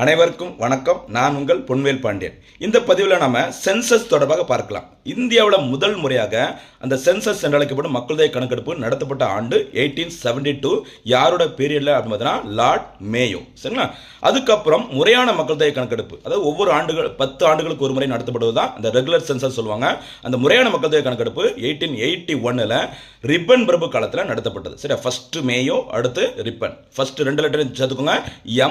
அனைவருக்கும் வணக்கம். நான் உங்கள் பொன்வேல் பாண்டியன். இந்த பதிவில் நாம சென்சஸ் தொடர்பாக பார்க்கலாம். இந்தியாவில் முதல் முறையாக அந்த சென்சஸ் என்று அழைக்கப்படும் மக்கள் தொகை கணக்கெடுப்பு நடத்தப்பட்ட ஆண்டு 1872. யாரோட பீரியட்ல அப்படின்னா லார்ட் மேயோ. சரிங்களா? அதுக்கப்புறம் முறையான மக்கள் தொகை கணக்கெடுப்பு, அதாவது ஒவ்வொரு ஆண்டுகள் 10 ஆண்டுகளுக்கு ஒரு முறை நடத்தப்படுவது தான் அந்த ரெகுலர் சென்சஸ் சொல்லுவாங்க. அந்த முறையான மக்கள் தொகை கணக்கெடுப்பு 1881 ரிப்பன் பிரபு காலத்தில் நடத்தப்பட்டது. சரி, ஃபர்ஸ்ட் மேயோ, அடுத்து ரிப்பன். ஃபர்ஸ்ட் 2 லெட்டர் சேர்த்துக்கோங்க,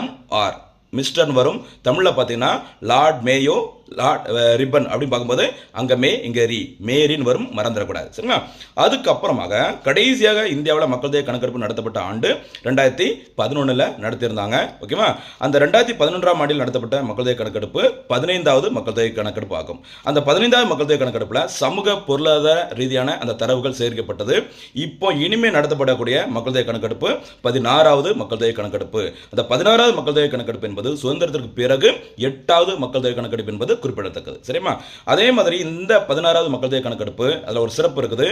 MR. மிஸ்டர்னு வரும். தமிழில் பார்த்தீங்கன்னா லார்ட் மேயோ, லார்ட் ரிப்பன் அப்படின்னு பார்க்கும்போது அங்கே மே, இங்கே மேரின்னு வரும், மறந்துடக்கூடாது. சரிங்களா? அதுக்கப்புறமாக கடைசியாக இந்தியாவில் மக்கள் தொகை கணக்கெடுப்பு நடத்தப்பட்ட ஆண்டு 2011 நடத்தியிருந்தாங்க. ஓகேவா? அந்த 2011 ஆண்டில் நடத்தப்பட்ட மக்கள் தொகை கணக்கெடுப்பு 15வது மக்கள் தொகை கணக்கெடுப்பு ஆகும். அந்த 15வது மக்கள் தொகை கணக்கெடுப்பில் சமூக பொருளாதார ரீதியான அந்த தரவுகள் சேகரிக்கப்பட்டது. இப்போ இனிமேல் நடத்தப்படக்கூடிய மக்கள் தொகை கணக்கெடுப்பு 16வது மக்கள் தொகை கணக்கெடுப்பு. அந்த 16வது மக்கள் தொகை கணக்கெடுப்பு என்பது சுதந்திரத்திற்கு பிறகு 8வது மக்கள் தொகை கணக்கெடுப்பு என்பது குறிப்பிடத்தக்கது. சரிமா? அதே மாதிரி இந்த 16வது மக்கள் தொகை கணக்கெடுப்பு அதுல ஒரு சிறப்பு இருக்குது.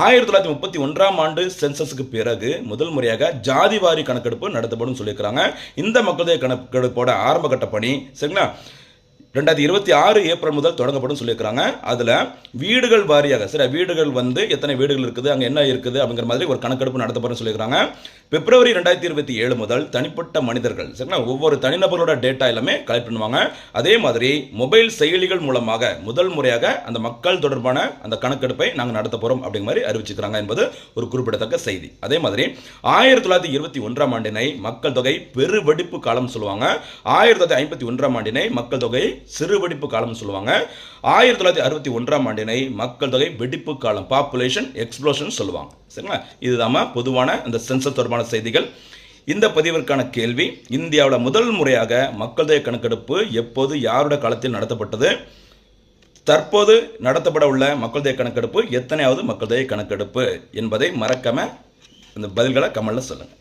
1931 ஆண்டு சென்சஸுக்கு பிறகு முதல் முறையாக ஜாதிவாரி கணக்கெடுப்பு நடத்தப்படும் சொல்லியிருக்கிறாங்க. இந்த மக்கள் தொகை கணக்கெடுப்போட ஆரம்ப கட்ட பணி, சரிங்களா, 2026 ஏப்ரல் முதல் தொடங்கப்படும் சொல்லியிருக்கிறாங்க. அதில் வீடுகள் வாரியாக, சரி, வீடுகள் எத்தனை வீடுகள் இருக்குது, அங்கே என்ன இருக்குது அப்படிங்கிற மாதிரி ஒரு கணக்கெடுப்பு நடத்தப்படும் சொல்லியிருக்கிறாங்க. பிப்ரவரி 2027 முதல் தனிப்பட்ட மனிதர்கள், சரிங்களா, ஒவ்வொரு தனிநபர்களோட டேட்டா எல்லாமே கலெக்ட் பண்ணுவாங்க. அதே மாதிரி மொபைல் செயலிகள் மூலமாக முதல் முறையாக அந்த மக்கள் தொடர்பான அந்த கணக்கெடுப்பை நாங்கள் நடத்த போகிறோம் அப்படிங்கிற மாதிரி அறிவிச்சுக்கிறாங்க என்பது ஒரு குறிப்பிடத்தக்க செய்தி. அதே மாதிரி 1921 ஆண்டினை மக்கள் தொகை பெருவெடிப்பு காலம் சொல்லுவாங்க. 1951 ஆண்டினை மக்கள் தொகை சிறுவெடிப்பு காலம் சொல்லுவாங்க. 1961 ஆண்டினை மக்கள் தொகை வெடிப்பு காலம், பாப்புலேஷன் எக்ஸ்ப்ளோஷன் சொல்லுவாங்க. சரிங்களா? இதுதான் பொதுவான அந்த சென்சஸ் தொடர்பான செய்திகள். இந்த பதிவிற்கான கேள்வி: இந்தியாவில் முதல் முறையாக மக்கள் தொகை கணக்கெடுப்பு எப்போது, யாருடைய காலத்தில் நடத்தப்பட்டது? தற்போது நடத்தப்பட உள்ள மக்கள் தொகை கணக்கெடுப்பு எத்தனையாவது மக்கள் தொகை கணக்கெடுப்பு என்பதை மறக்காம இந்த பதில்களை கமெண்ட்ல சொல்லுங்க.